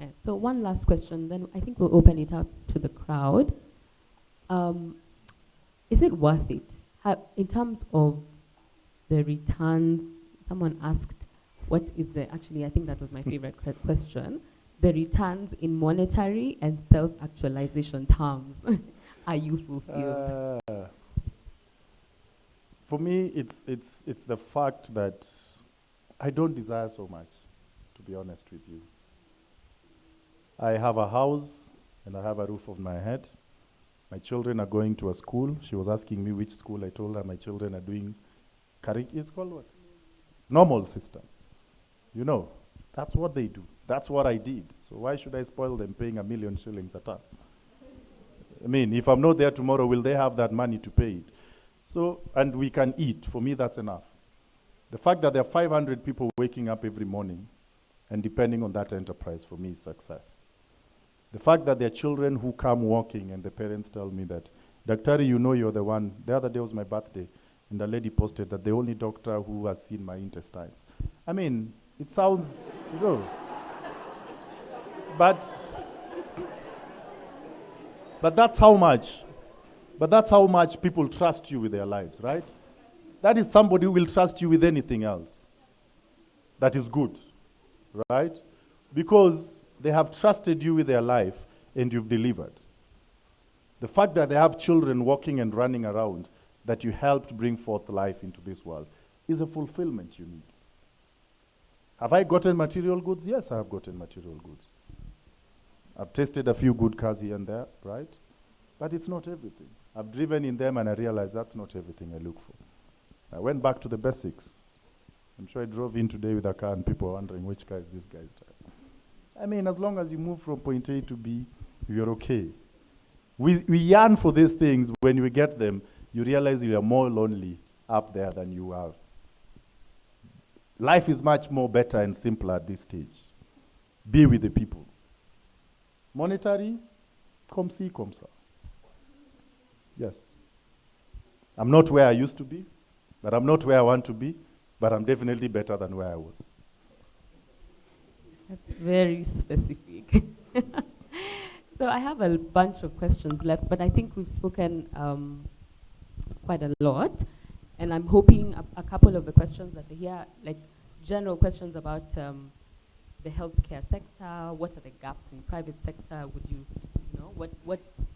Okay, so one last question, then I think we'll open it up to the crowd. Is it worth it? In terms of the returns, someone asked, what is the, actually I think that was my favorite question, the returns in monetary and self-actualization terms. Are you fulfilled? For me, it's the fact that I don't desire so much, to be honest with you. I have a house and I have a roof over my head. My children are going to a school. She was asking me which school. I told her my children are doing, it's called what? Normal system. You know, that's what they do. That's what I did. So why should I spoil them paying 1 million shillings a term? I mean, if I'm not there tomorrow, will they have that money to pay it? So, and we can eat. For me, that's enough. The fact that there are 500 people waking up every morning and depending on that enterprise, for me, is success. The fact that there are children who come walking and the parents tell me that, Daktari, you know you're the one. The other day was my birthday, and the lady posted that the only doctor who has seen my intestines. I mean, it sounds, you know, but that's how much people trust you with their lives, right? That is somebody who will trust you with anything else. That is good, right? Because they have trusted you with their life and you've delivered. The fact that they have children walking and running around that you helped bring forth life into this world is a fulfillment you need. Have I gotten material goods? Yes, I have gotten material goods. I've tasted a few good cars here and there, right? But it's not everything. I've driven in them and I realized that's not everything I look for. I went back to the basics. I'm sure I drove in today with a car and people are wondering which car is this guy's driving. I mean, as long as you move from point A to B, you're okay. We yearn for these things. When you get them, you realize you are more lonely up there than you are. Life is much more better and simpler at this stage. Be with the people. Monetary, comme ci, comme ça. Yes. I'm not where I used to be, but I'm not where I want to be, but I'm definitely better than where I was. That's very specific. So I have a bunch of questions left, but I think we've spoken quite a lot. And I'm hoping a couple of the questions that are here, like general questions about the healthcare sector, what are the gaps in private sector, what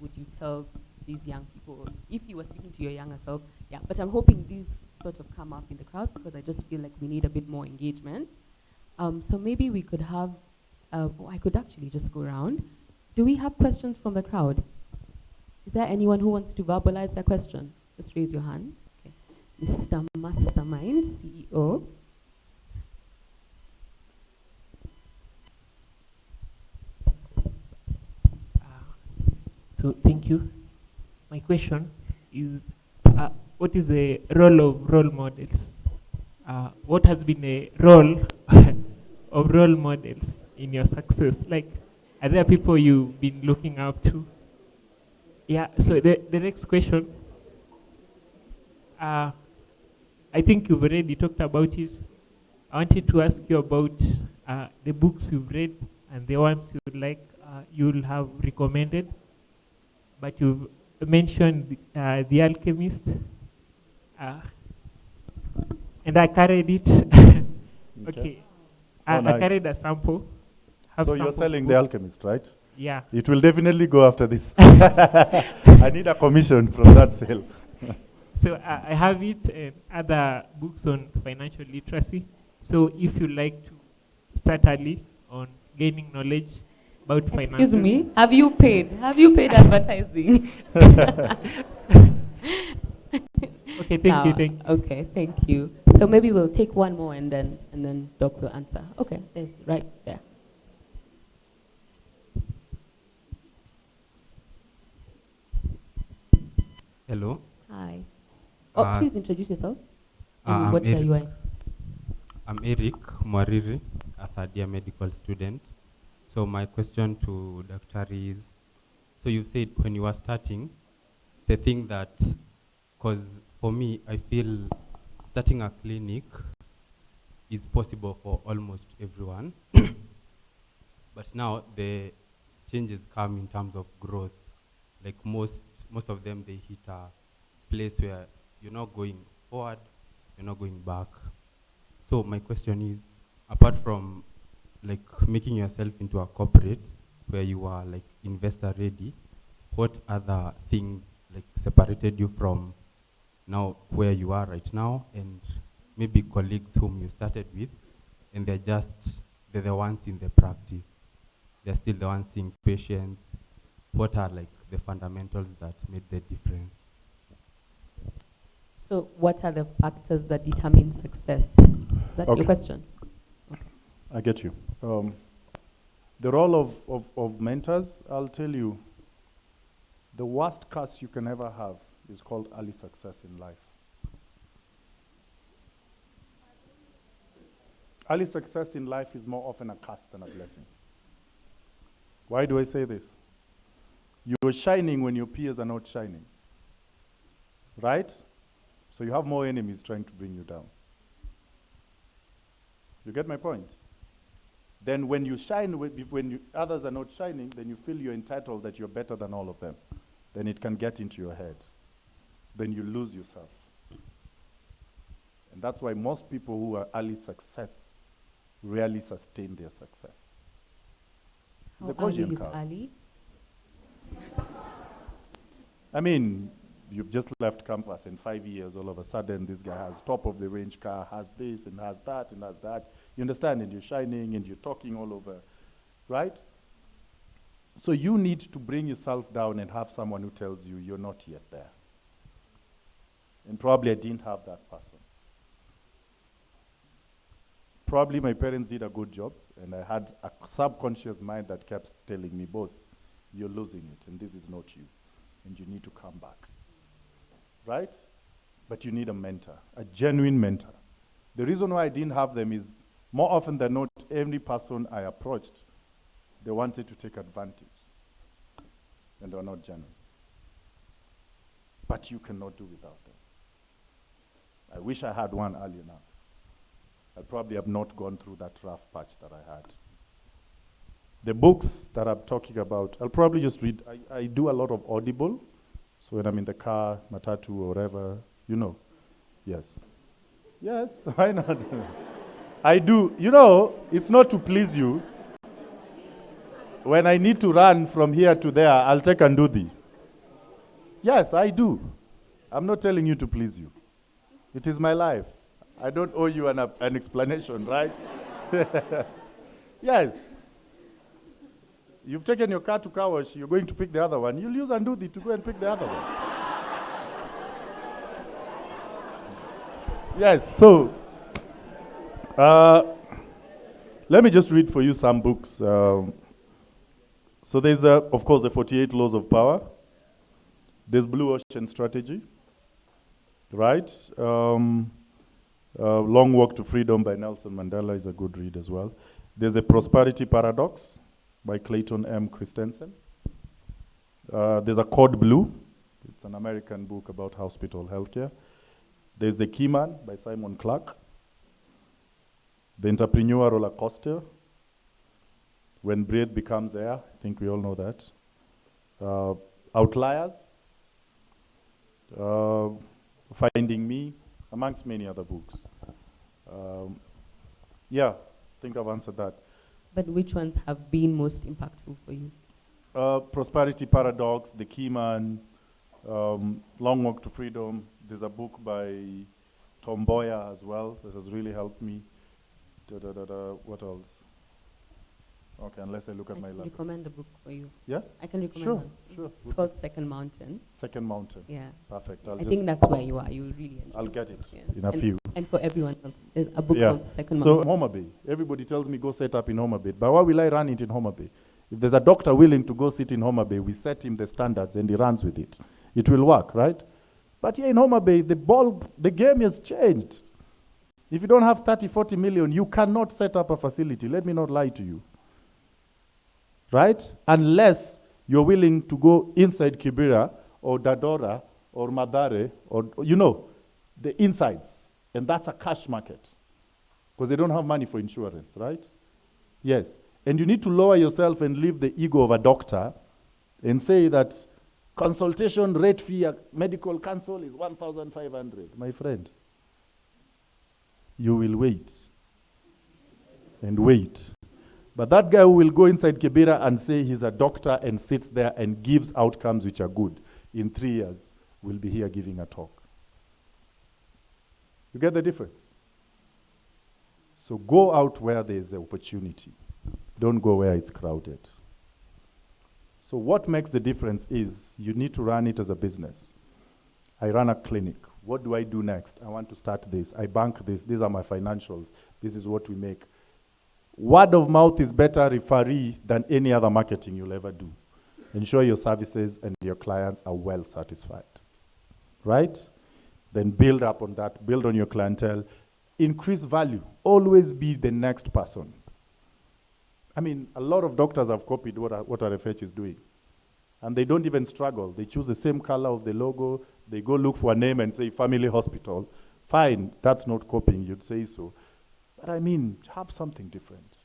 would you tell these young people, if you were speaking to your younger self? Yeah, but I'm hoping these sort of come up in the crowd because I just feel like we need a bit more engagement. So maybe we could have, I could actually just go around. Do we have questions from the crowd? Is there anyone who wants to verbalize their question? Just raise your hand. Okay. Mr. Mastermind, CEO. So thank you. My question is, what is the role of role models? What has been the role of role models in your success? Like, are there people you've been looking up to? Yeah, so the next question, I think you've already talked about it. I wanted to ask you about the books you've read and the ones you'll have recommended, but you've mentioned The Alchemist, and I carried it. Okay. Oh, nice. I carried a sample. So you're selling The Alchemist, right? Yeah. It will definitely go after this. I need a commission from that sale. So I have it and other books on financial literacy. So if you like to start early on gaining knowledge about finances. Excuse me, have you paid advertising? Okay, thank you. Okay, thank you. So maybe we'll take one more and then Doc will answer. Okay, right there. Hello. Hi. Please introduce yourself. And what are you in? I'm Eric Mwariri, a third-year medical student. So my question to Dr. is, so you said when you were starting, the thing that, because for me, I feel starting a clinic is possible for almost everyone. But But now the changes come in terms of growth. Like most of them, they hit a place where you're not going forward, you're not going back. So my question is, apart from like making yourself into a corporate where you are like investor ready, what other things like separated you from now where you are right now, and maybe colleagues whom you started with, and they're the ones in the practice. They're still the ones seeing patients. What are like the fundamentals that made the difference? So what are the factors that determine success? Is that your question? I get you. The role of mentors, I'll tell you, the worst curse you can ever have is called early success in life. Early success in life is more often a curse than a blessing. Why do I say this? You're shining when your peers are not shining. Right? So you have more enemies trying to bring you down. You get my point? Then when you shine, when others are not shining, then you feel you're entitled that you're better than all of them. Then it can get into your head. Then you lose yourself. And that's why most people who are early success rarely sustain their success. It's a Gaussian curve. Early? I mean, you've just left campus in 5 years, all of a sudden this guy has top of the range car, has this and has that and has that. You understand? And you're shining and you're talking all over, right? So you need to bring yourself down and have someone who tells you you're not yet there. And probably I didn't have that person. Probably my parents did a good job, and I had a subconscious mind that kept telling me, boss, you're losing it, and this is not you, and you need to come back. Right? But you need a mentor, a genuine mentor. The reason why I didn't have them is more often than not, every person I approached, they wanted to take advantage, and they were not genuine. But you cannot do without them. I wish I had one early enough. I probably have not gone through that rough patch that I had. The books that I'm talking about, I'll probably just read. I do a lot of Audible. So when I'm in the car, matatu, or whatever, you know. Yes. Yes, why not? I do. You know, it's not to please you. When I need to run from here to there, I'll take and do the. Yes, I do. I'm not telling you to please you. It is my life. I don't owe you an explanation, right? Yes. You've taken your car to car wash, you're going to pick the other one. You'll use Andudi to go and pick the other one. Yes, so let me just read for you some books. So there's, of course, the 48 Laws of Power. There's Blue Ocean Strategy, right? Long Walk to Freedom by Nelson Mandela is a good read as well. There's a Prosperity Paradox by Clayton M. Christensen. There's a Code Blue. It's an American book about hospital healthcare. There's The Key Man by Simon Clark. The Entrepreneur Roller Coaster. When Breath Becomes Air. I think we all know that. Outliers. Finding Me, amongst many other books. Yeah, I think I've answered that. But which ones have been most impactful for you? Prosperity Paradox, The Key Man, Long Walk to Freedom. There's a book by Tom Boyer as well that has really helped me. What else? Okay, unless I look at my I can laptop. recommend a book for you. Yeah? I can recommend Sure, one. sure. It's called Second Mountain. Second Mountain. Yeah. Perfect. I think that's where you are. You'll really enjoy I'll get it Yeah. in a few. And for everyone else, there's a book Yeah. called Second So Mountain. Homer Bay. Everybody tells me go set up in Homer Bay. But why will I run it in Homer Bay? If there's a doctor willing to go sit in Homer Bay, we set him the standards and he runs with it. It will work, right? But here in Homer Bay, the game has changed. If you don't have 30, 40 million, you cannot set up a facility. Let me not lie to you. Right? Unless you're willing to go inside Kibera or Dadora or Madare or, you know, the insides. And that's a cash market. Because they don't have money for insurance, right? Yes. And you need to lower yourself and leave the ego of a doctor and say that consultation rate fee at medical council is 1,500. My friend, you will wait and wait. But that guy who will go inside Kibera and say he's a doctor and sits there and gives outcomes which are good, in 3 years will be here giving a talk. You get the difference? So go out where there's an opportunity. Don't go where it's crowded. So what makes the difference is you need to run it as a business. I run a clinic. What do I do next? I want to start this. I bank this. These are my financials. This is what we make. Word of mouth is better referee than any other marketing you'll ever do. Ensure your services and your clients are well satisfied. Right? Then build up on that. Build on your clientele. Increase value. Always be the next person. I mean, a lot of doctors have copied what RFH is doing. And they don't even struggle. They choose the same color of the logo. They go look for a name and say family hospital. Fine, that's not copying, you'd say so. But I mean, have something different.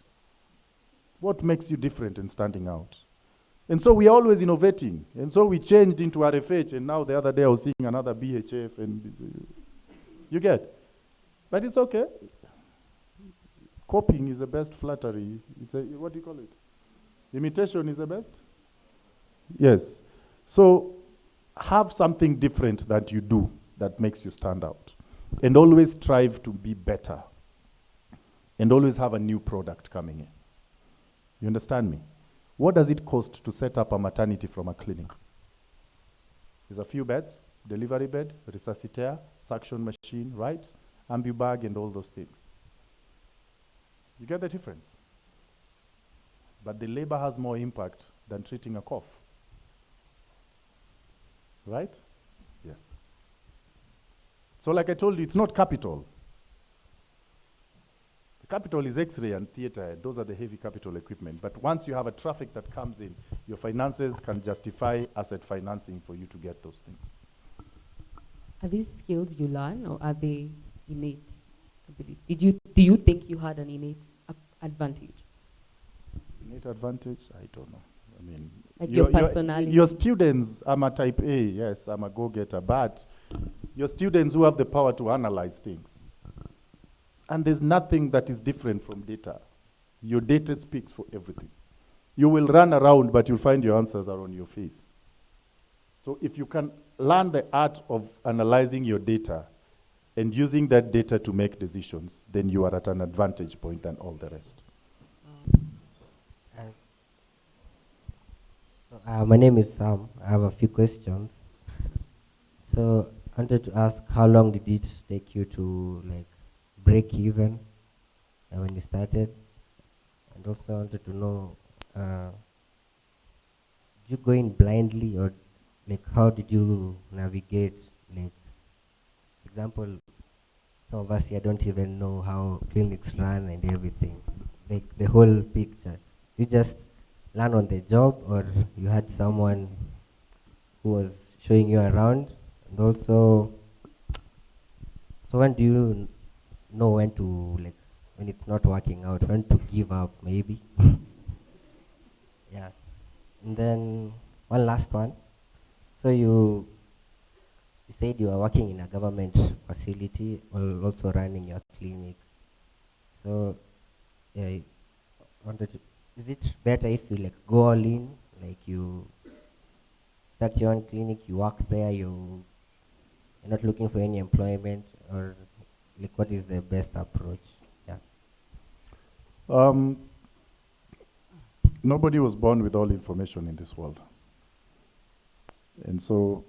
What makes you different and standing out? And so we're always innovating. And so we changed into RFH, and now the other day I was seeing another BHF, and you get. But it's okay. Copying is the best flattery. It's a, what do you call it? Imitation is the best? Yes. So have something different that you do that makes you stand out. And always strive to be better. And always have a new product coming in. You understand me? What does it cost to set up a maternity from a clinic? There's a few beds, delivery bed, resuscitator, suction machine, right? Ambubag and all those things. You get the difference? But the labor has more impact than treating a cough. Right? Yes. So like I told you, it's not capital. The capital is X-ray and theater. Those are the heavy capital equipment. But once you have a traffic that comes in, your finances can justify asset financing for you to get those things. Are these skills you learn, or are they innate ability? Do you think you had an innate advantage? Innate advantage? I don't know. I mean, like your personality. Your students, I'm a type A, yes, I'm a go-getter, but your students who have the power to analyze things. And there's nothing that is different from data. Your data speaks for everything. You will run around, but you'll find your answers are on your face. So if you can learn the art of analyzing your data and using that data to make decisions, then you are at an advantage point than all the rest. My name is Sam. I have a few questions. So I wanted to ask, how long did it take you to break even when you started? And also I wanted to know, did you go in blindly, or how did you navigate? For example, some of us here don't even know how clinics run and everything, the whole picture. You just learn on the job, or you had someone who was showing you around? And also, so when do you know when to, when it's not working out, when to give up, maybe? Yeah. And then one last one. So you said you are working in a government facility while also running your clinic. So I wanted to, is it better if you go all in, you start your own clinic, you work there, you're not looking for any employment, or what is the best approach? Yeah. Nobody was born with all information in this world. And so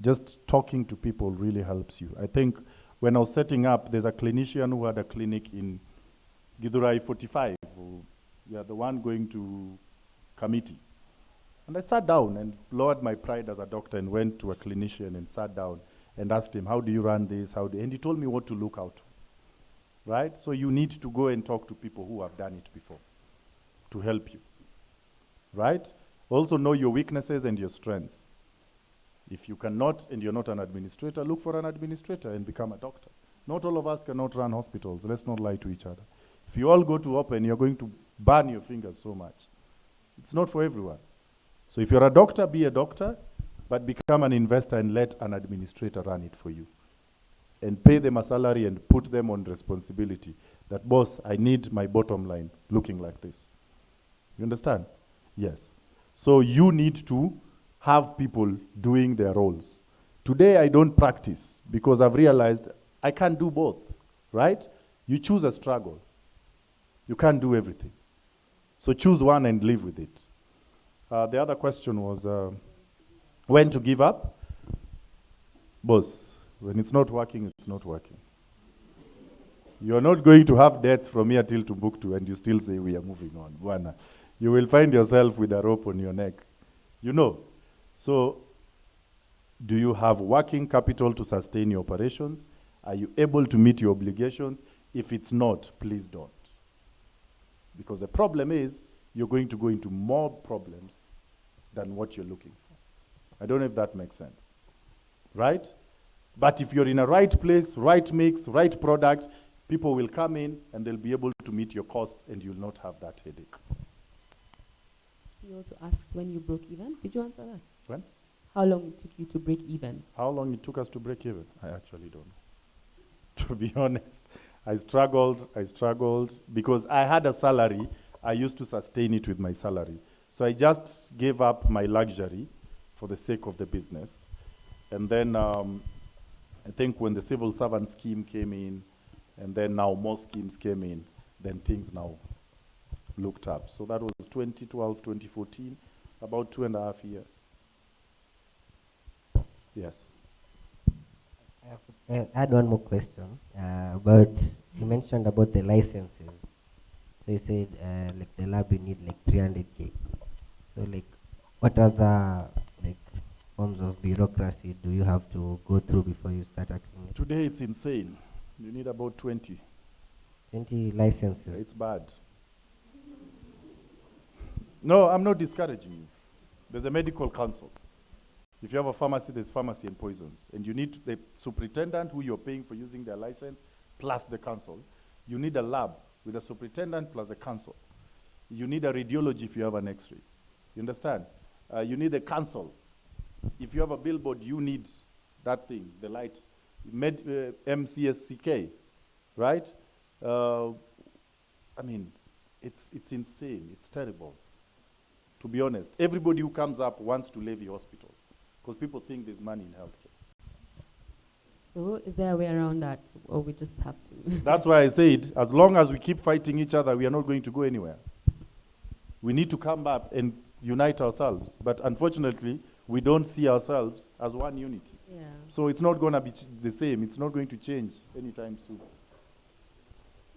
just talking to people really helps you. I think when I was setting up, there's a clinician who had a clinic in Githurai 45, the one going to committee. And I sat down and lowered my pride as a doctor and went to a clinician and sat down and asked him, how do you run this? And he told me what to look out, right? So you need to go and talk to people who have done it before to help you, right? Also know your weaknesses and your strengths. If you cannot, and you're not an administrator, look for an administrator and become a doctor. Not all of us cannot run hospitals. Let's not lie to each other. If you all go to open, you're going to burn your fingers so much. It's not for everyone. So if you're a doctor, be a doctor, but become an investor and let an administrator run it for you. And pay them a salary and put them on responsibility. That, boss, I need my bottom line looking like this. You understand? Yes. So you need to have people doing their roles. Today I don't practice because I've realized I can't do both, right? You choose a struggle. You can't do everything. So choose one and live with it. The other question was when to give up? Boss, when it's not working, it's not working. You're not going to have debts from here till Timbuktu and you still say we are moving on. Bwana. You will find yourself with a rope on your neck. You know. So, do you have working capital to sustain your operations? Are you able to meet your obligations? If it's not, please don't. Because the problem is, you're going to go into more problems than what you're looking for. I don't know if that makes sense. Right? But if you're in a right place, right mix, right product, people will come in and they'll be able to meet your costs and you'll not have that headache. You also asked when you broke even. Did you answer that? When? How long it took you to break even? How long it took us to break even? I actually don't know. To be honest, I struggled because I had a salary. I used to sustain it with my salary. So I just gave up my luxury for the sake of the business. And then I think when the civil servant scheme came in, and then now more schemes came in, then things now looked up. So that was 2012, 2014, about 2.5 years. Yes. I had one more question about, you mentioned about the licenses. So you said like the lab you need like 300K. So like what other like forms of bureaucracy do you have to go through before you start acting? Today it's insane. You need about 20. 20 licenses. Yeah, it's bad. No, I'm not discouraging you. There's a medical council. If you have a pharmacy, there's pharmacy and poisons. And you need the superintendent who you're paying for using their license, plus the council. You need a lab with a superintendent plus a council. You need a radiology if you have an x-ray. You understand? You need a council. If you have a billboard, you need that thing, the light. MCSCK, right? I mean, it's insane. It's terrible. To be honest, everybody who comes up wants to levy hospitals because people think there's money in healthcare. So is there a way around that, or we just have to? That's why I said, as long as we keep fighting each other, we are not going to go anywhere. We need to come up and unite ourselves. But unfortunately, we don't see ourselves as one unity. Yeah. So it's not going to be the same. It's not going to change anytime soon.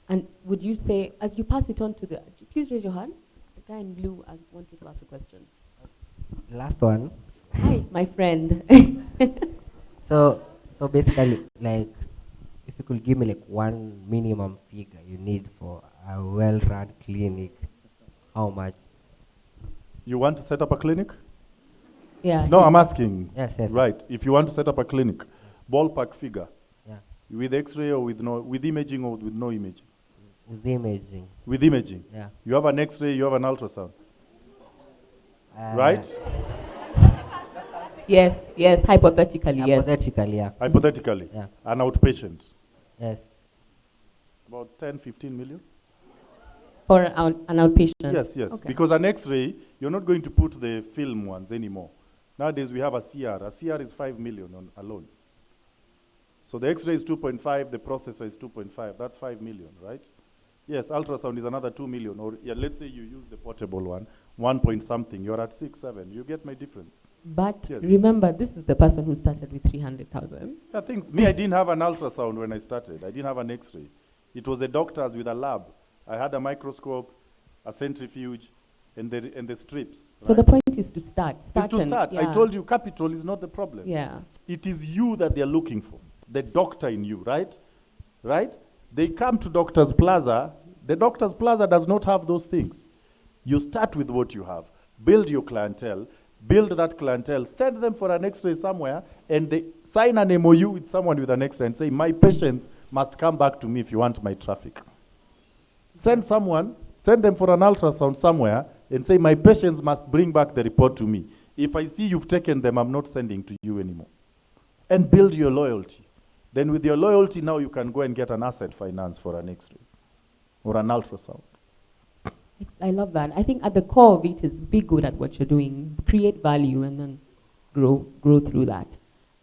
And would you say, as you pass it on to the, please raise your hand. The guy in blue wanted to ask a question. Last one. Hi, my friend. So basically, like, if you could give me like one minimum figure you need for a well-run clinic, how much? You want to set up a clinic? Yeah. No, I'm asking. Yes. Right. If you want to set up a clinic, ballpark figure. Yeah. With X-ray or with imaging or with no imaging? With imaging. With imaging. Yeah. You have an X-ray, you have an ultrasound. Right? Yes, hypothetically, yes. Hypothetically, yeah. Hypothetically. Yeah. An outpatient. Yes. About 10, 15 million? For an outpatient? Yes. Okay. Because an X-ray, you're not going to put the film ones anymore. Nowadays we have a CR. A CR is 5 million alone. So the X-ray is 2.5, the processor is 2.5. That's 5 million, right? Yes, ultrasound is another 2 million. Or let's say you use the portable one point something. You're at 6, 7. You get my difference. But yes. Remember, this is the person who started with 300,000. Yeah, I didn't have an ultrasound when I started. I didn't have an X-ray. It was the doctors with a lab. I had a microscope, a centrifuge, and the strips. So right? the point is to start. Is to start. Yeah. I told you, capital is not the problem. Yeah. It is you that they're looking for. The doctor in you, right? Right? They come to Doctor's Plaza. The Doctor's Plaza does not have those things. You start with what you have. Build your clientele. Build that clientele. Send them for an X-ray somewhere, and they sign an MOU with someone with an X-ray and say, my patients must come back to me if you want my traffic. Send someone Send them for an ultrasound somewhere and say, my patients must bring back the report to me. If I see you've taken them, I'm not sending to you anymore. And build your loyalty. Then with your loyalty, now you can go and get an asset finance for an X-ray or an ultrasound. I love that. I think at the core of it is be good at what you're doing, create value, and then grow through that.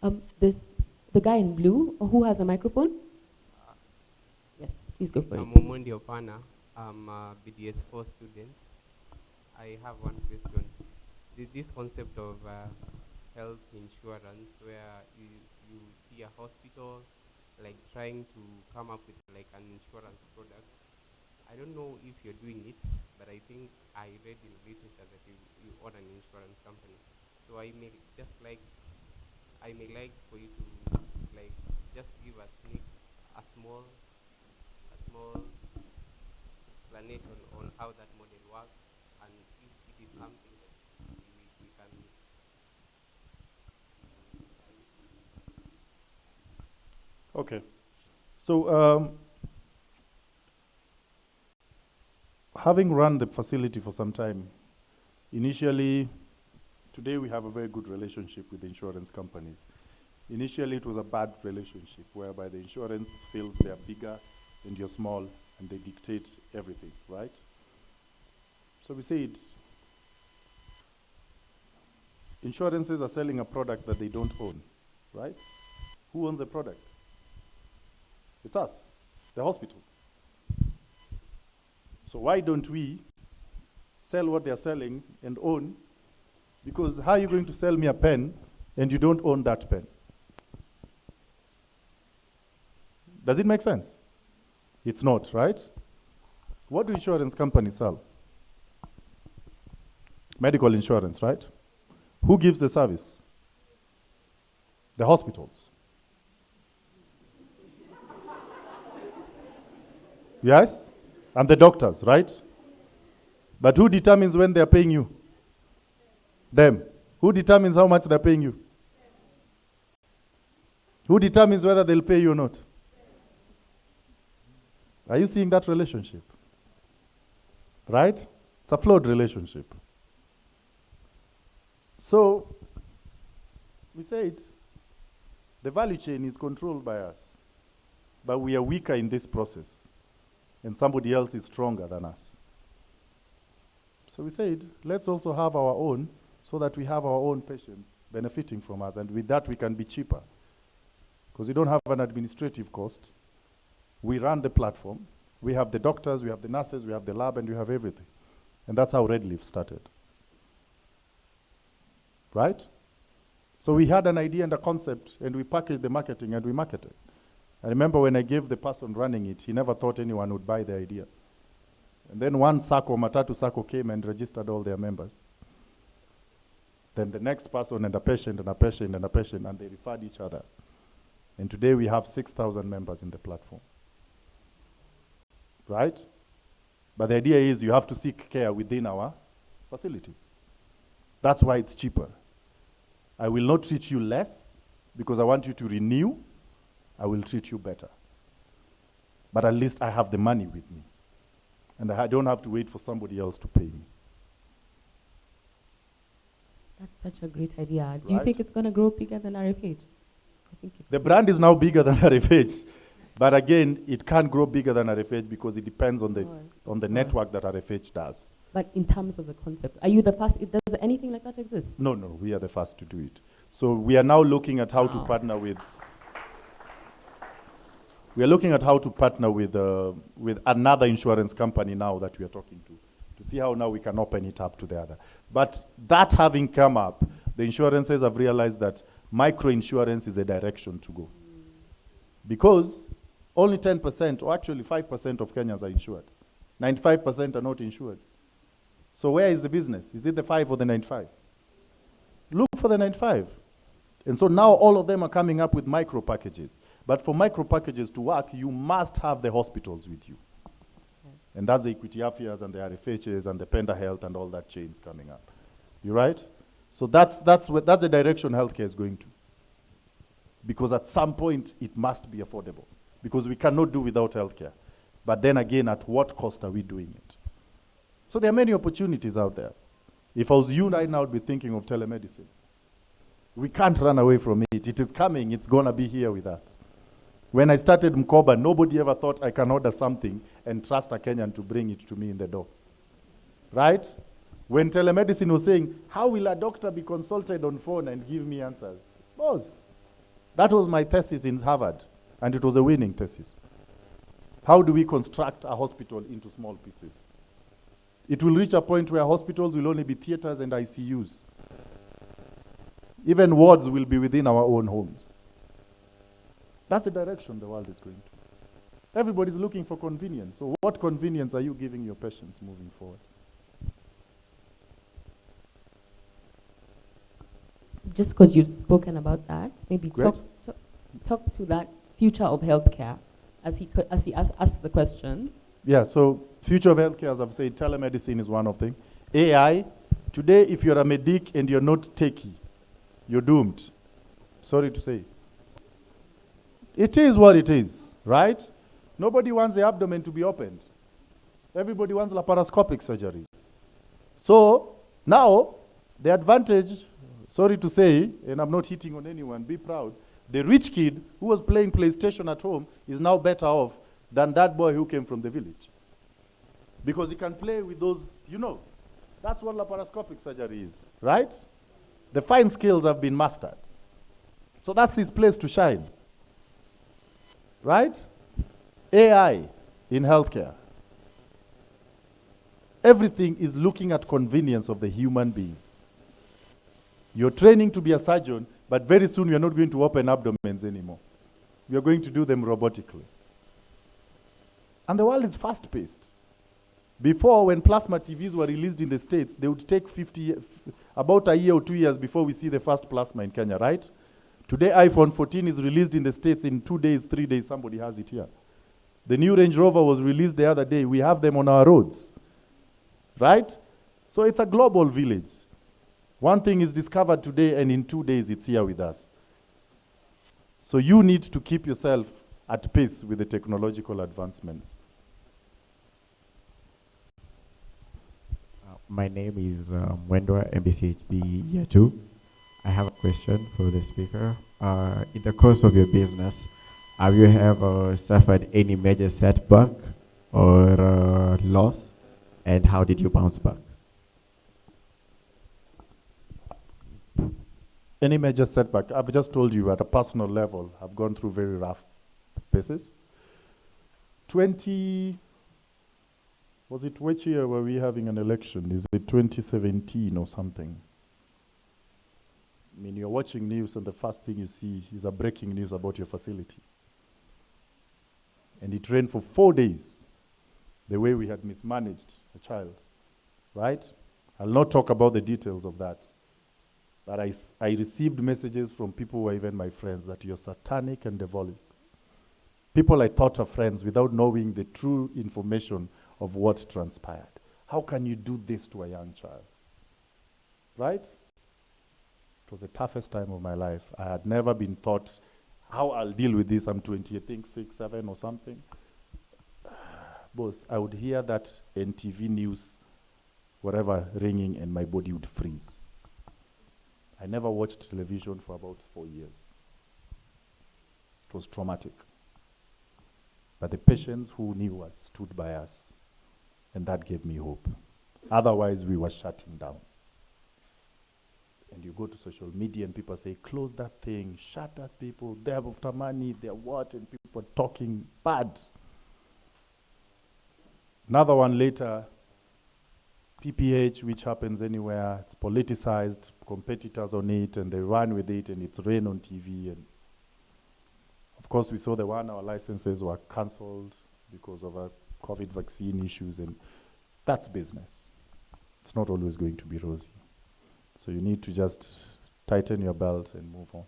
The guy in blue, who has a microphone? Yes, please go for it. I'm Omondi Opana. I'm a BDS4 student. I have one question. This concept of health insurance, where you see a hospital like trying to come up with like an insurance product. I don't know if you're doing it, but I think I read in literature that you own an insurance company. So I may like for you to like just give us a small explanation on how that model works, and if it is something that we can. Okay. So having run the facility for some time, initially, today we have a very good relationship with the insurance companies. Initially, it was a bad relationship whereby the insurance feels they are bigger and you're small and they dictate everything, right? So we said, insurances are selling a product that they don't own, right? Who owns the product? It's us, the hospitals. So why don't we sell what they're selling and own? Because how are you going to sell me a pen and you don't own that pen? Does it make sense? It's not, right? What do insurance companies sell? Medical insurance, right? Who gives the service? The hospitals. Yes? And the doctors, right? But who determines when they're paying you? Them. Who determines how much they're paying you? Who determines whether they'll pay you or not? Are you seeing that relationship? Right? It's a flawed relationship. So, we said the value chain is controlled by us, but we are weaker in this process, and somebody else is stronger than us. So we said, let's also have our own, so that we have our own patients benefiting from us, and with that we can be cheaper. Because we don't have an administrative cost. We run the platform. We have the doctors, we have the nurses, we have the lab, and we have everything. And that's how Red Leaf started. Right? So we had an idea and a concept, and we packaged the marketing, and we marketed. I remember when I gave the person running it, he never thought anyone would buy the idea. And then one Sacco, Matatu Sacco, came and registered all their members. Then the next person and a patient and a patient and a patient, and they referred each other. And today we have 6,000 members in the platform. Right? But the idea is you have to seek care within our facilities. That's why it's cheaper. I will not treat you less because I want you to renew. I will treat you better. But at least I have the money with me. And I don't have to wait for somebody else to pay me. That's such a great idea. Do you think it's going to grow bigger than RFH? I think the brand is now bigger than RFH. But again, it can't grow bigger than RFH because it depends on the network that RFH does. But in terms of the concept, are you the first? Does anything like that exist? No, we are the first to do it. So we are now looking at how to partner with. We are looking at how to partner with another insurance company now that we are talking to see how now we can open it up to the other. But that having come up, the insurances have realized that micro-insurance is a direction to go. Because only 10%, or actually 5% of Kenyans are insured. 95% are not insured. So where is the business? Is it the 5 or the 95? Look for the 95. And so now all of them are coming up with micro packages. But for micro packages to work, you must have the hospitals with you. Okay. And that's the Equity Affairs and the RFHs and the Penda Health and all that chains coming up. You right? So that's the direction healthcare is going to. Because at some point, it must be affordable. Because we cannot do without healthcare. But then again, at what cost are we doing it? So there are many opportunities out there. If I was you right now, I'd be thinking of telemedicine. We can't run away from it. It is coming. It's going to be here with us. When I started Mkoba, nobody ever thought I can order something and trust a Kenyan to bring it to me in the door. Right? When telemedicine was saying, how will a doctor be consulted on phone and give me answers? Boss, that was my thesis in Harvard, and it was a winning thesis. How do we construct a hospital into small pieces? It will reach a point where hospitals will only be theaters and ICUs. Even wards will be within our own homes. That's the direction the world is going to. Everybody's looking for convenience. So what convenience are you giving your patients moving forward? Just because you've spoken about that, maybe Great. talk to that future of healthcare as he asked the question. Yeah, so future of healthcare, as I've said, telemedicine is one of them. AI, today if you're a medic and you're not techie, you're doomed. Sorry to say. It is what it is, right? Nobody wants the abdomen to be opened. Everybody wants laparoscopic surgeries. So now, the advantage, sorry to say, and I'm not hitting on anyone, be proud, the rich kid who was playing PlayStation at home is now better off than that boy who came from the village. Because he can play with those, that's what laparoscopic surgery is, right? The fine skills have been mastered. So that's his place to shine. Right? AI in healthcare. Everything is looking at convenience of the human being. You're training to be a surgeon, but very soon you're not going to open abdomens anymore. You're going to do them robotically. And the world is fast-paced. Before, when plasma TVs were released in the States, they would take about a year or 2 years before we see the first plasma in Kenya, right? Today, iPhone 14 is released in the States in 2 days, 3 days, somebody has it here. The new Range Rover was released the other day. We have them on our roads, right? So it's a global village. One thing is discovered today, and in 2 days, it's here with us. So you need to keep yourself at pace with the technological advancements. My name is Mwendwa, MBCHB Year 2. I have a question for the speaker. In the course of your business, have you ever suffered any major setback or loss, and how did you bounce back? Any major setback? I've just told you at a personal level, I've gone through very rough paces. Was it which year were we having an election? Is it 2017 or something? I mean, you're watching news and the first thing you see is a breaking news about your facility. And it rained for 4 days, the way we had mismanaged a child, right? I'll not talk about the details of that. But I received messages from people who are even my friends that you're satanic and devilic. People I thought are friends without knowing the true information of what transpired. How can you do this to a young child? Right? It was the toughest time of my life. I had never been taught how I'll deal with this. I'm 20, I think 6, 7 or something. Boss, I would hear that NTV news, whatever, ringing, and my body would freeze. I never watched television for about 4 years. It was traumatic. But the patients who knew us stood by us, and that gave me hope. Otherwise, we were shutting down. And you go to social media and people say, close that thing, shut that people, they're after money, they're what, and people are talking bad. Another one later, PPH, which happens anywhere, it's politicized, competitors on it, and they run with it, and it's rain on TV. And of course, we saw the 1 hour licenses were cancelled because of COVID vaccine issues, and that's business. It's not always going to be rosy. So you need to just tighten your belt and move on.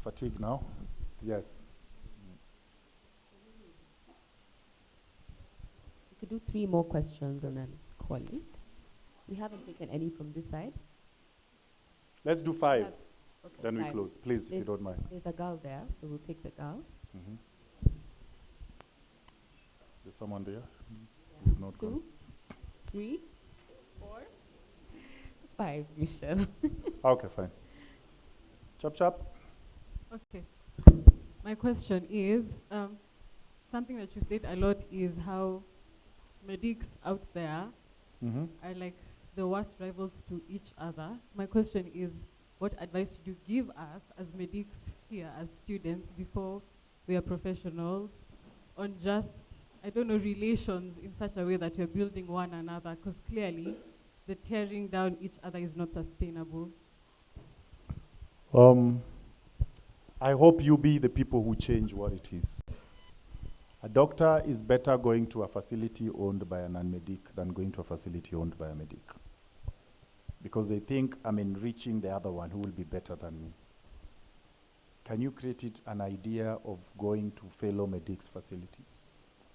Fatigue now? Yes. We could do 3 more questions and then call it. We haven't taken any from this side. Let's do 5. Okay, Then we fine. close, please, if you don't mind. There's a girl there, so we'll take the girl. Mhm. There's someone there? Who's not gone? 2, 3, 4, 5, Michelle. Okay, fine. Chop, chop. Okay. My question is, something that you said a lot is how medics out there Mm-hmm. are like the worst rivals to each other. My question is, what advice would you give us as medics here, as students, before we are professionals, on just, I don't know, relations in such a way that you're building one another? Because clearly, the tearing down each other is not sustainable. I hope you be the people who change what it is. A doctor is better going to a facility owned by a non-medic than going to a facility owned by a medic. Because they think I'm enriching the other one who will be better than me. Can you create it an idea of going to fellow medics facilities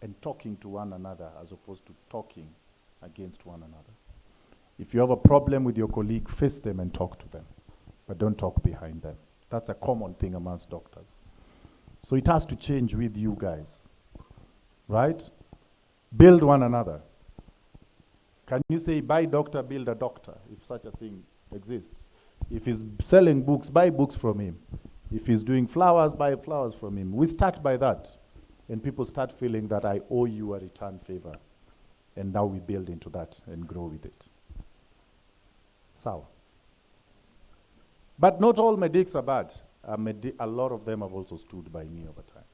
and talking to one another as opposed to talking against one another? If you have a problem with your colleague, face them and talk to them, but don't talk behind them. That's a common thing amongst doctors. So it has to change with you guys, right? Build one another. Can you say, buy doctor, build a doctor, if such a thing exists? If he's selling books, buy books from him. If he's doing flowers, buy flowers from him. We start by that. And people start feeling that I owe you a return favor. And now we build into that and grow with it. Sawa. But not all medics are bad. A lot of them have also stood by me over time.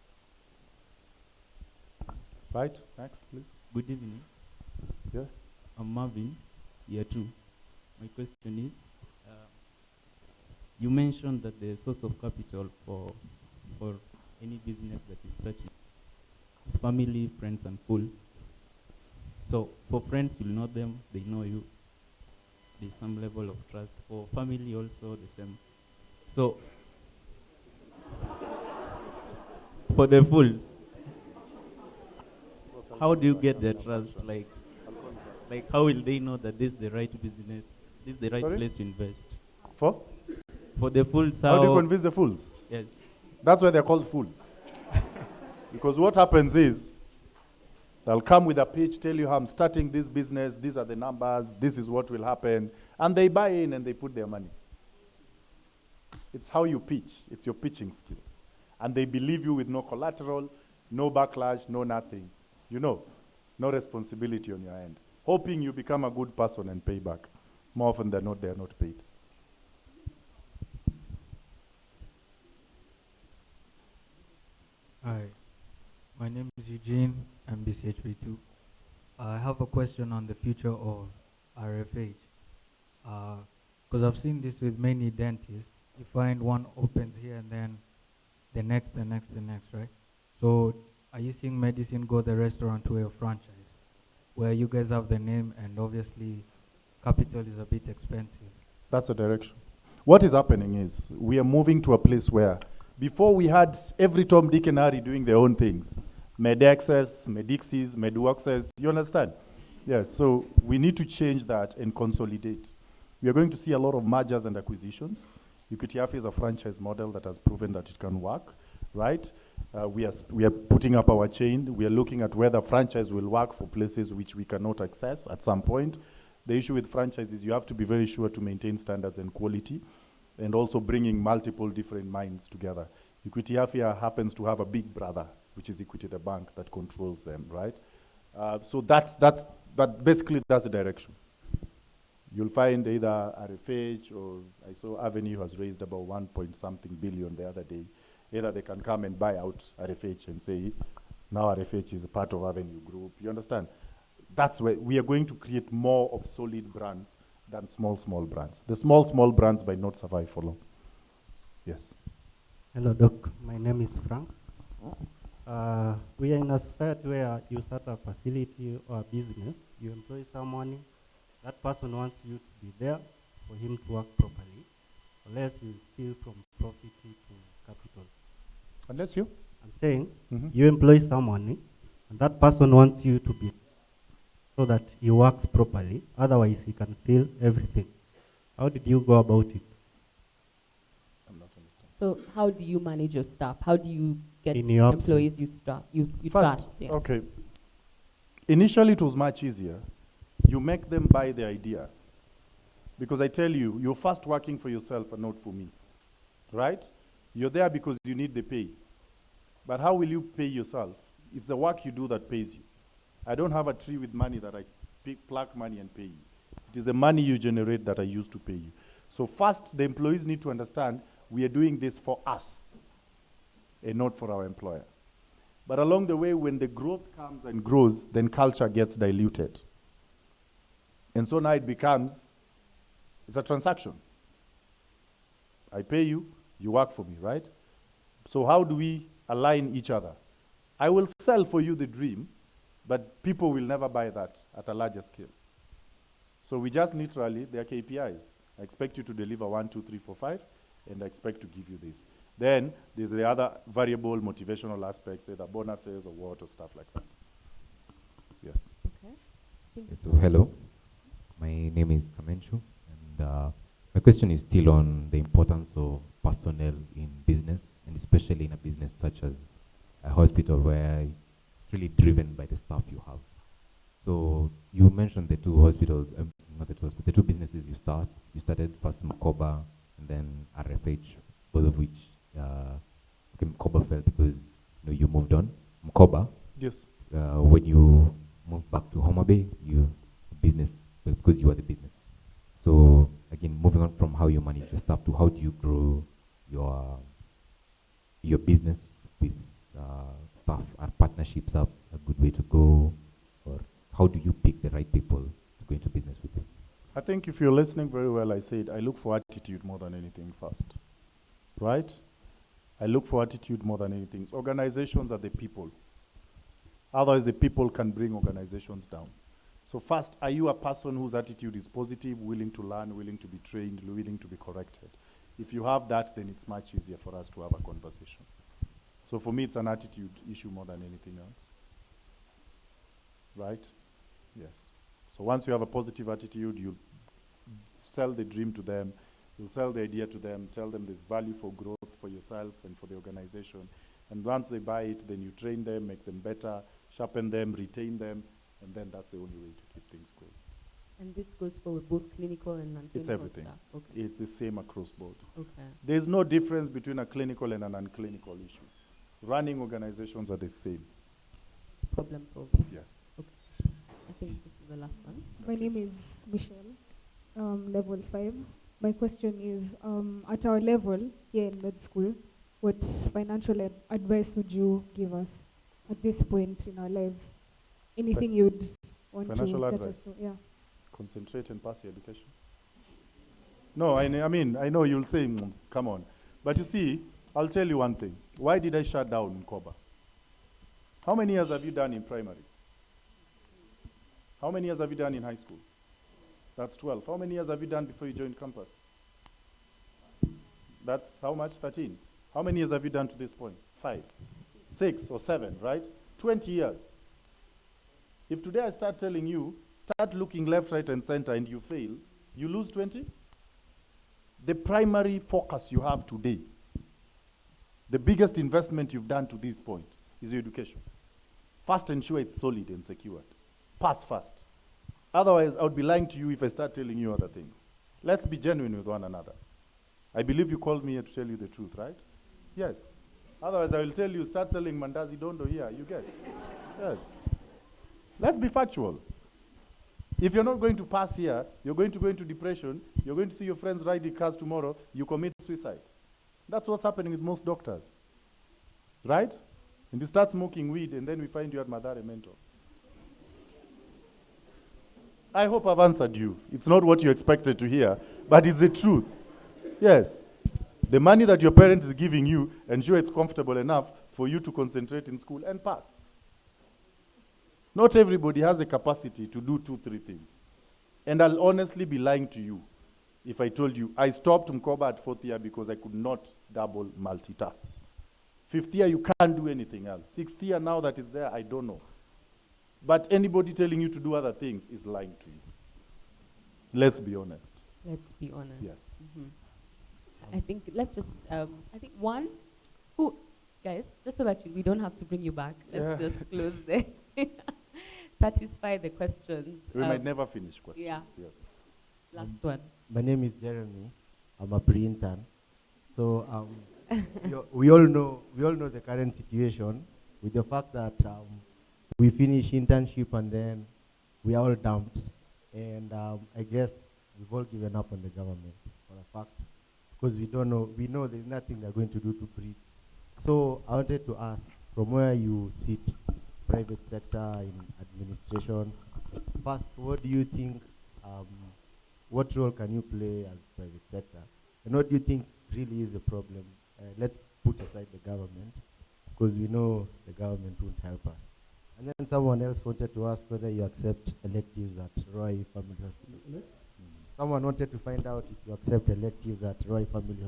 Right? Next, please. Good evening. Yeah. I'm Marvin, year 2. My question is, you mentioned that the source of capital for any business that is starting is family, friends, and fools. So for friends, you know them, they know you. There's some level of trust. For family also the same. So for the fools, how do you get their trust? Like how will they know that this is the right business, this is the right Sorry? place to invest? For the fools, How do you convince the fools? Yes. That's why they're called fools. Because what happens is, they'll come with a pitch, tell you how I'm starting this business, these are the numbers, this is what will happen, and they buy in and they put their money. It's how you pitch. It's your pitching skills. And they believe you with no collateral, no backlash, no nothing. You know, no responsibility on your end. Hoping you become a good person and pay back. More often than not, they are not paid. Hi, my name is Eugene, I'm BCHP2. I have a question on the future of RFH. Because I've seen this with many dentists. You find one opens here and then the next, right? So are you seeing medicine go the restaurant way of franchise, where you guys have the name and obviously capital is a bit expensive? That's the direction. What is happening is we are moving to a place where before we had every Tom, Dick, and Harry doing their own things. MedAccess, MedIxis, MedWorkses, you understand? Yes, so we need to change that and consolidate. We are going to see a lot of mergers and acquisitions. Equity is a franchise model that has proven that it can work, right? We are putting up our chain. We are looking at whether franchise will work for places which we cannot access at some point. The issue with franchise is you have to be very sure to maintain standards and quality, and also bringing multiple different minds together. Equity Afia happens to have a big brother, which is Equity, the bank, that controls them, right? So basically that's the direction. You'll find either RFH or I saw Avenue has raised about 1-point-something billion the other day. Either they can come and buy out RFH and say, now RFH is a part of Avenue Group. You understand? That's where we are going to create more of solid brands than small brands. The small brands might not survive for long. Yes. Hello, Doc. My name is Frank. We are in a society where you start a facility or a business, you employ someone, that person wants you to be there for him to work properly, unless you steal from property to capital. Unless you? I'm saying you employ someone, and that person wants you to be so that he works properly, otherwise he can steal everything. How did you go about it? So how do you manage your staff? How do you get In your employees you First, trust? Yeah. okay. Initially, it was much easier. You make them buy the idea. Because I tell you, you're first working for yourself and not for me. Right? You're there because you need the pay. But how will you pay yourself? It's the work you do that pays you. I don't have a tree with money that I pluck money and pay you. It is the money you generate that I use to pay you. So first, the employees need to understand we are doing this for us and not for our employer. But along the way, when the growth comes and grows, then culture gets diluted. And so now it becomes, it's a transaction. I pay you, you work for me, right? So how do we align each other? I will sell for you the dream, but people will never buy that at a larger scale. So we just literally, they are KPIs. I expect you to deliver 1, 2, 3, 4, 5, and I expect to give you this. Then there's the other variable motivational aspects, either bonuses or what or stuff like that. Yes. Okay. So hello, my name is Kamenshu, and my question is still on the importance of personnel in business, and especially in a business such as a hospital where it's really driven by the staff you have. So you mentioned the two hospitals, not the two hospitals, the two businesses you started, first Mkoba and then RFH, both of which, okay, Mkoba fell because you moved on. Mkoba, yes. When you moved back to Homa Bay, business, because you are the business. So again, moving on from how you manage your staff to how do you grow your business with staff? Are partnerships a good way to go, or how do you pick the right people to go into business with you? I think if you're listening very well, I said I look for attitude more than anything first, right? I look for attitude more than anything. Organizations are the people. Otherwise, the people can bring organizations down. So first, are you a person whose attitude is positive, willing to learn, willing to be trained, willing to be corrected? If you have that, then it's much easier for us to have a conversation. So for me, it's an attitude issue more than anything else. Right? Yes. So once you have a positive attitude, you'll sell the dream to them, you'll sell the idea to them, tell them there's value for growth for yourself and for the organization. And once they buy it, then you train them, make them better, sharpen them, retain them, and then that's the only way to keep things going. And this goes for both clinical and non-clinical It's everything. staff. Okay. It's the same across board. Okay. There's no difference between a clinical and a non-clinical issue. Running organizations are the same. It's problem solving. Yes. Okay. I think this is the last one. My name is Michelle, level 5. My question is, at our level here in med school, what financial advice would you give us at this point in our lives? Anything you'd want financial to advice? us know? Yeah. Concentrate and pass your education. No, I mean, I know you'll say, come on. But you see, I'll tell you one thing. Why did I shut down Mkoba? How many years have you done in primary? How many years have you done in high school? That's 12. How many years have you done before you joined campus? That's how much? 13. How many years have you done to this point? 5, 6, or 7, right? 20 years. If today I start telling you, start looking left, right, and center, and you fail, you lose 20? The primary focus you have today, the biggest investment you've done to this point, is your education. First, ensure it's solid and secured. Pass first. Otherwise, I would be lying to you if I start telling you other things. Let's be genuine with one another. I believe you called me here to tell you the truth, right? Yes. Otherwise, I will tell you, start selling mandazi dondo here, you get. Yes. Let's be factual. If you're not going to pass here, you're going to go into depression, you're going to see your friends riding cars tomorrow, you commit suicide. That's what's happening with most doctors. Right? And you start smoking weed, and then we find you at Madare Mental. I hope I've answered you. It's not what you expected to hear, but it's the truth. Yes. The money that your parent is giving you, ensure it's comfortable enough for you to concentrate in school and pass. Not everybody has a capacity to do 2, 3 things. And I'll honestly be lying to you if I told you I stopped Mkoba at 4th year because I could not double multitask. 5th year, you can't do anything else. 6th year, now that it's there, I don't know. But anybody telling you to do other things is lying to you. Let's be honest. Let's be honest. Yes. Mm-hmm. I think let's just, I think one, who, guys, just so that we don't have to bring you back, let's just close there. Satisfy the questions. We might never finish questions. Yeah. Yes. Last one. My name is Jeremy. I'm a pre-intern. So we all know the current situation with the fact that we finish internship and then we are all dumped. And I guess we've all given up on the government for a fact, because we know there's nothing they're going to do to breathe. So I wanted to ask, from where you sit, private sector, in administration, first, what do you think, what role can you play as private sector? And what do you think really is the problem? Let's put aside the government, because we know the government won't help us. And then someone else wanted to ask whether you accept electives at Roy Family Hospital. Someone wanted to find out if you accept electives at Roy Family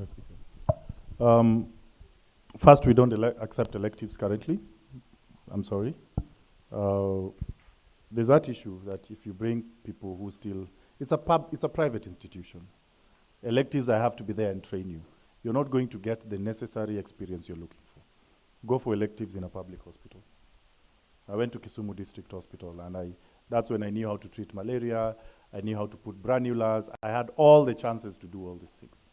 Hospital. First, we don't accept electives currently. I'm sorry. There's that issue that if you bring people who still, it's a private institution. Electives, I have to be there and train you. You're not going to get the necessary experience you're looking for. Go for electives in a public hospital. I went to Kisumu District Hospital, and that's when I knew how to treat malaria, I knew how to put granulas, I had all the chances to do all these things.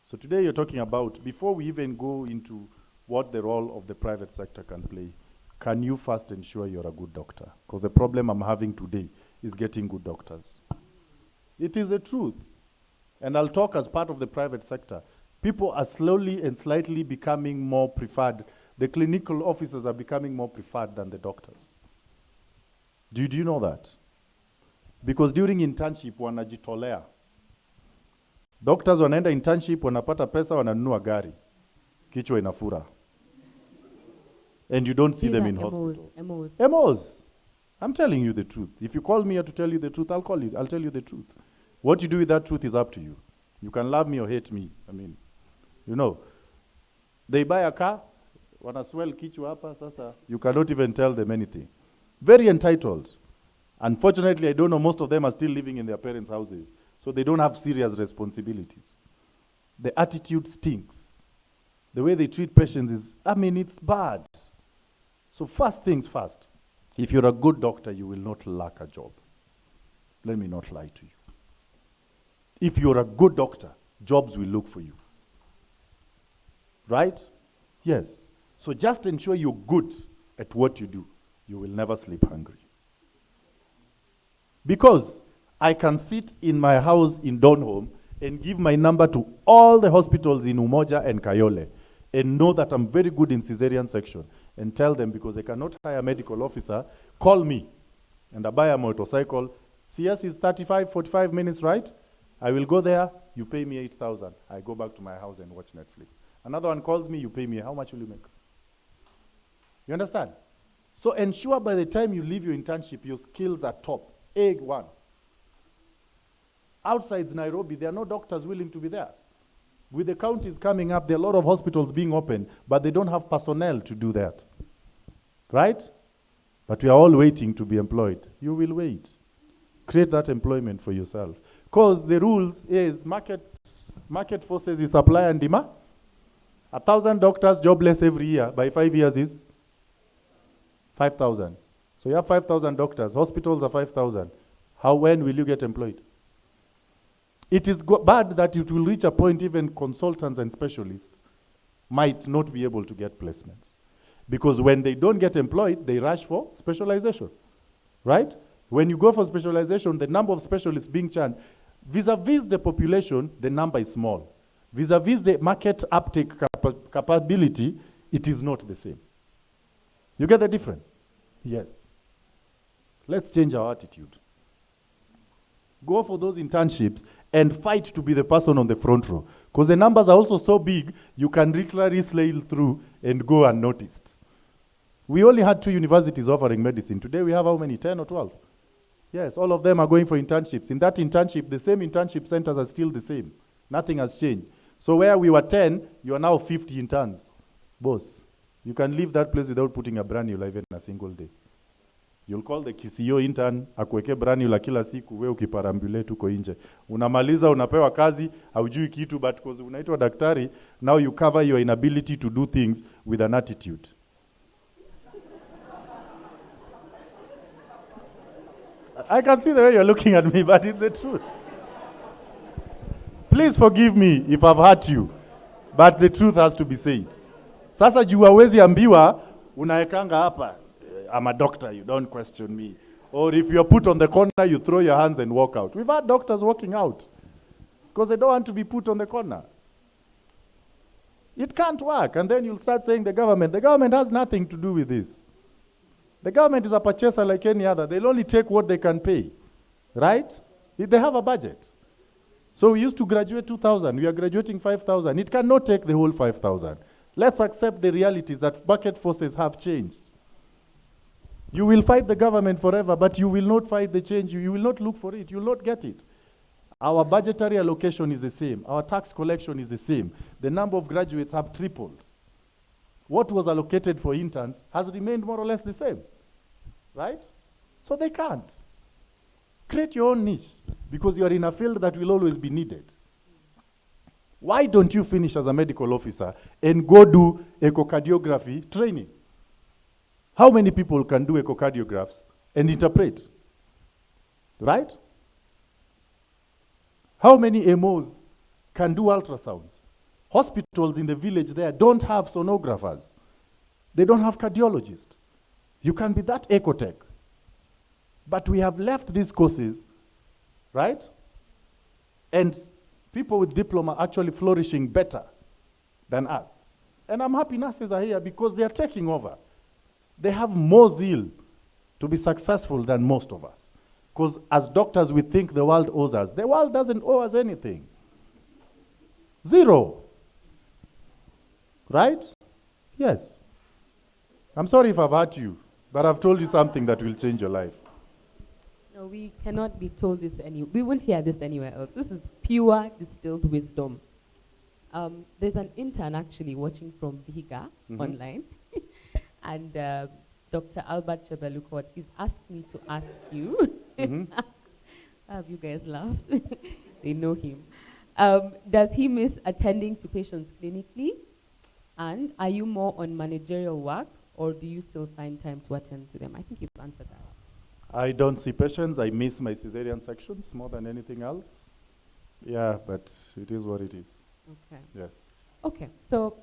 So today you're talking about, before we even go into what the role of the private sector can play, can you first ensure you're a good doctor? Because the problem I'm having today is getting good doctors. It is the truth. And I'll talk as part of the private sector. People are slowly and slightly becoming more preferred. The clinical officers are becoming more preferred than the doctors. Do you know that? Because during internship, wanajitolea. Doctors wanaenda internship, wanapata pesa, wananunua gari. Kichwa inafura. And you don't see them in hospital. MOs. I'm telling you the truth. If you call me here to tell you the truth, I'll tell you the truth. What you do with that truth is up to you. You can love me or hate me. I mean, you know. They buy a car, wanaswell kichwa hapa, sasa. You cannot even tell them anything. Very entitled. Unfortunately, I don't know, most of them are still living in their parents' houses. So they don't have serious responsibilities. The attitude stinks. The way they treat patients is, it's bad. So first things first, if you're a good doctor, you will not lack a job. Let me not lie to you. If you're a good doctor, jobs will look for you. Right? Yes. So just ensure you're good at what you do. You will never sleep hungry. Because I can sit in my house in Donholm and give my number to all the hospitals in Umoja and Kayole and know that I'm very good in cesarean section and tell them, because they cannot hire a medical officer, call me and I buy a motorcycle. CS is 35, 45 minutes, right? I will go there, you pay me 8,000. I go back to my house and watch Netflix. Another one calls me, you pay me, how much will you make? You understand? So ensure by the time you leave your internship, your skills are top. A1. Outside Nairobi, there are no doctors willing to be there. With the counties coming up, there are a lot of hospitals being opened, but they don't have personnel to do that. Right? But we are all waiting to be employed. You will wait. Create that employment for yourself. Because the rules is market forces is supply and demand. 1,000 doctors jobless every year. By 5 years is 5,000. So you have 5,000 doctors. Hospitals are 5,000. When will you get employed? It is bad that it will reach a point even consultants and specialists might not be able to get placements. Because when they don't get employed, they rush for specialization. Right? When you go for specialization, the number of specialists being churned, vis-a-vis the population, the number is small. Vis-a-vis the market uptake capability, it is not the same. You get the difference? Yes. Let's change our attitude. Go for those internships and fight to be the person on the front row. Because the numbers are also so big, you can literally sail through and go unnoticed. We only had 2 universities offering medicine. Today we have how many? 10 or 12? Yes, all of them are going for internships. In that internship, the same internship centers are still the same. Nothing has changed. So where we were 10, you are now 50 interns. Boss, you can leave that place without putting a brand new life in a single day. You'll call the KCO intern, akuweke branula kila siku, we ukiparambulate uko nje. Unamaliza, unapewa kazi, haujui kitu, but because unaitwa daktari, now you cover your inability to do things with an attitude. I can see the way you're looking at me, but it's the truth. Please forgive me if I've hurt you, but the truth has to be said. Sasa juu hawezi ambiwa, unaekanga hapa, I'm a doctor, you don't question me. Or if you're put on the corner, you throw your hands and walk out. We've had doctors walking out because they don't want to be put on the corner. It can't work. And then you'll start saying the government has nothing to do with this. The government is a purchaser like any other. They'll only take what they can pay, right? They have a budget. So we used to graduate 2,000. We are graduating 5,000. It cannot take the whole 5,000. Let's accept the realities that market forces have changed. You will fight the government forever, but you will not fight the change. You will not look for it. You will not get it. Our budgetary allocation is the same. Our tax collection is the same. The number of graduates have tripled. What was allocated for interns has remained more or less the same, right? So they can't. Create your own niche because you are in a field that will always be needed. Why don't you finish as a medical officer and go do echocardiography training? How many people can do echocardiographs and interpret? Right? How many MOs can do ultrasounds? Hospitals in the village there don't have sonographers. They don't have cardiologists. You can be that ecotech. But we have left these courses, right? And people with diploma actually flourishing better than us. And I'm happy nurses are here because they are taking over. They have more zeal to be successful than most of us. Because as doctors, we think the world owes us. The world doesn't owe us anything. Zero. Right? Yes. I'm sorry if I've hurt you, but I've told you something that will change your life. No, we cannot be told this we won't hear this anywhere else. This is pure distilled wisdom. There's an intern actually watching from Vihiga online. And Dr. Albert Chebelukot, he's asked me to ask you. Have you guys laughed? They know him. Does he miss attending to patients clinically? And are you more on managerial work, or do you still find time to attend to them? I think you've answered that. I don't see patients. I miss my cesarean sections more than anything else. Yeah, but it is what it is. Okay. Yes. Okay, so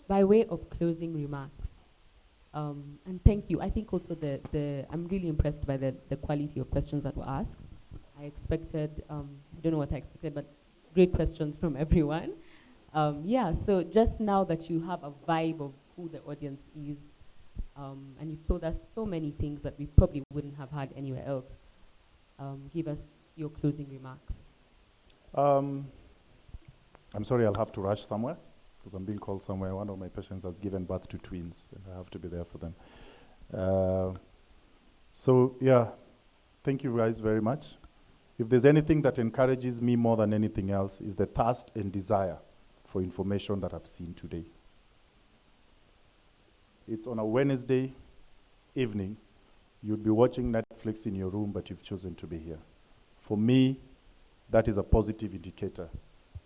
by way of closing remarks, and thank you. I think also I'm really impressed by the quality of questions that were asked. I expected, I don't know what I expected, but great questions from everyone. Yeah, so just now that you have a vibe of who the audience is, and you've told us so many things that we probably wouldn't have had anywhere else, give us your closing remarks. I'm sorry, I'll have to rush somewhere because I'm being called somewhere. One of my patients has given birth to twins, and I have to be there for them. So yeah, thank you guys very much. If there's anything that encourages me more than anything else is the thirst and desire for information that I've seen today. It's on a Wednesday evening. You'd be watching Netflix in your room, but you've chosen to be here. For me, that is a positive indicator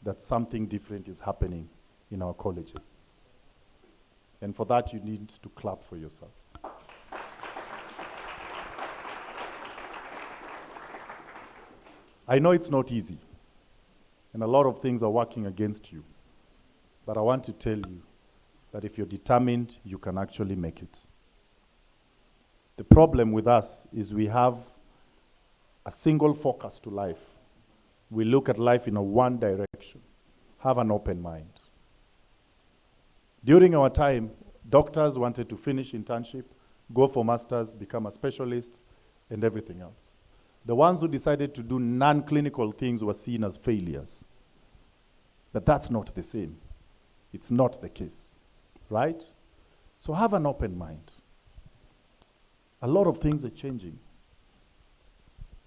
that something different is happening in our colleges. And for that, you need to clap for yourself. I know it's not easy, and a lot of things are working against you. But I want to tell you that if you're determined, you can actually make it. The problem with us is we have a single focus to life. We look at life in a one direction. Have an open mind. During our time, doctors wanted to finish internship, go for masters, become a specialist, and everything else. The ones who decided to do non-clinical things were seen as failures. But that's not the same. It's not the case, right? So have an open mind. A lot of things are changing.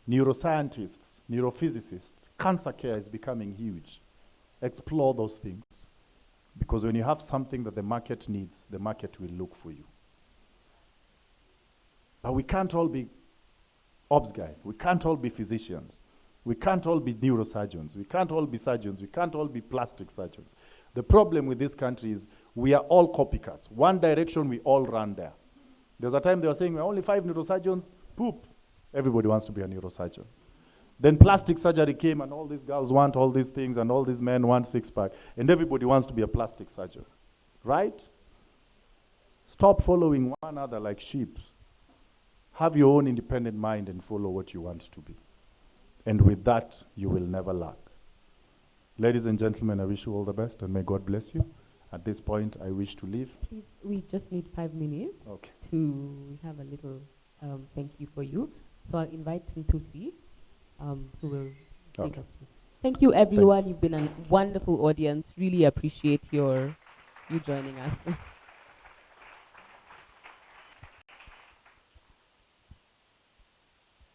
Neuroscientists, neurophysicists, cancer care is becoming huge. Explore those things. Because when you have something that the market needs, the market will look for you. But we can't all be ops guys. We can't all be physicians. We can't all be neurosurgeons. We can't all be surgeons. We can't all be plastic surgeons. The problem with this country is we are all copycats. One direction, we all run there. There's a time they were saying we're only 5 neurosurgeons. Poop. Everybody wants to be a neurosurgeon. Then plastic surgery came and all these girls want all these things and all these men want six-pack. And everybody wants to be a plastic surgeon. Right? Stop following one another like sheep. Have your own independent mind and follow what you want to be. And with that, you will never lack. Ladies and gentlemen, I wish you all the best and may God bless you. At this point, I wish to leave. Please, we just need 5 minutes to have a little thank you for you. So I'll invite Ntusi, who will take us through. Thank you, everyone. Thanks. You've been a wonderful audience. Really appreciate you joining us.